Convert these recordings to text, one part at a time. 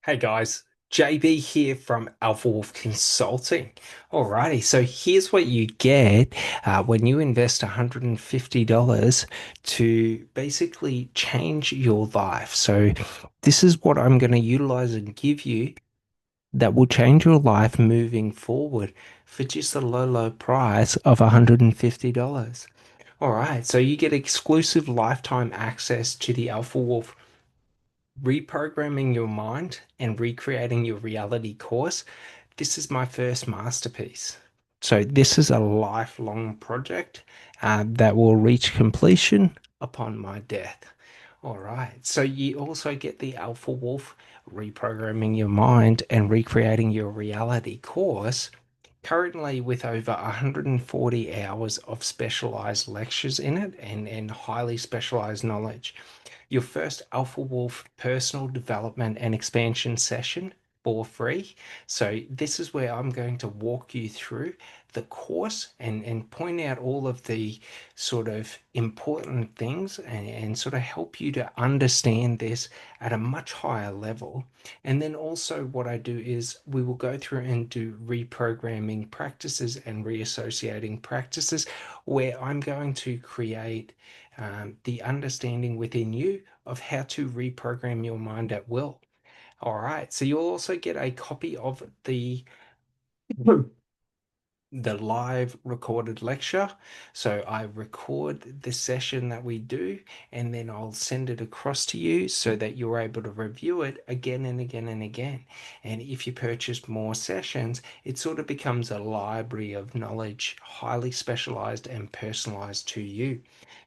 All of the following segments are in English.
Hey guys, JB here from Alpha Wolf Consulting. Alrighty, so here's what you get when you invest $150 to basically change your life. So this is what I'm going to utilize and give you that will change your life moving forward for just a low, low price of $150. All right, so you get exclusive lifetime access to the Alpha Wolf Reprogramming Your Mind and Recreating Your Reality course. This is my first masterpiece. So, this is a lifelong project that will reach completion upon my death. All right. So, you also get the Alpha Wolf Reprogramming Your Mind and Recreating Your Reality course, currently with over 140 hours of specialized lectures in it and highly specialized knowledge. Your first Alpha Wolf personal development and expansion session for free. So this is where I'm going to walk you through the course and point out all of the sort of important things and sort of help you to understand this at a much higher level. And then also what I do is we will go through and do reprogramming practices and reassociating practices where I'm going to create the understanding within you of how to reprogram your mind at will. All right. So you'll also get a copy of the live recorded lecture. So I record the session that we do, and then I'll send it across to you so that you're able to review it again and again and again. And if you purchase more sessions, it sort of becomes a library of knowledge, highly specialized and personalized to you.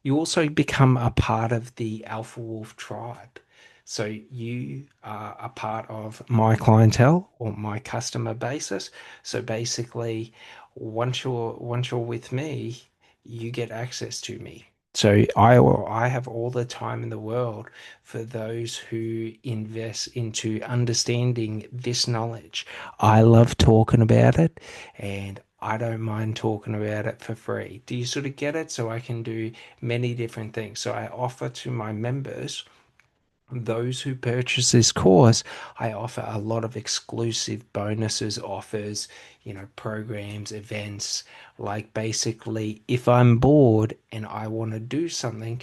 You also become a part of the Alpha Wolf tribe. So you are a part of my clientele or my customer basis. So basically, once you're with me, you get access to me. So I have all the time in the world for those who invest into understanding this knowledge. I love talking about it and I don't mind talking about it for free. Do you sort of get it? So I can do many different things. So I offer to my members, those who purchase this course, I offer a lot of exclusive bonuses, offers, programs, events. Like basically, if I'm bored and I want to do something,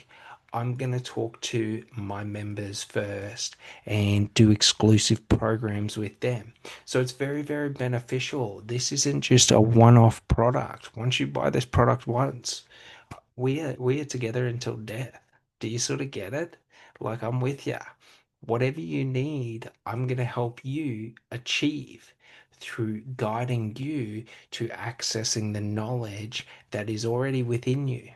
I'm going to talk to my members first and do exclusive programs with them. So it's very, very beneficial. This isn't just a one-off product. Once you buy this product once, we are together until death. Do you sort of get it? Like I'm with you. Whatever you need, I'm going to help you achieve through guiding you to accessing the knowledge that is already within you.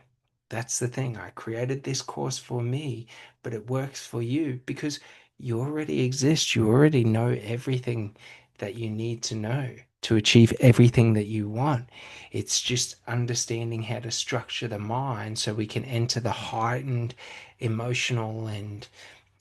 That's the thing. I created this course for me, but it works for you because you already exist. You already know everything that you need to know to achieve everything that you want. It's just understanding how to structure the mind so we can enter the heightened emotional and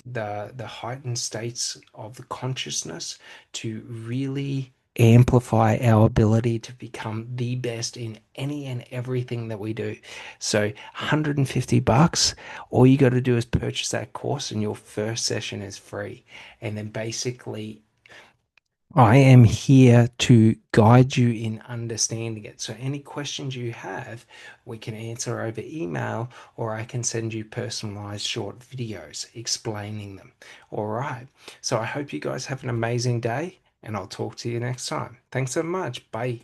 the heightened states of the consciousness to really amplify our ability to become the best in any and everything that we do. So 150 bucks, all you got to do is purchase that course and your first session is free. And then basically I am here to guide you in understanding it. So, any questions you have, we can answer over email, or I can send you personalized short videos explaining them. All right. So, I hope you guys have an amazing day, and I'll talk to you next time. Thanks so much. Bye.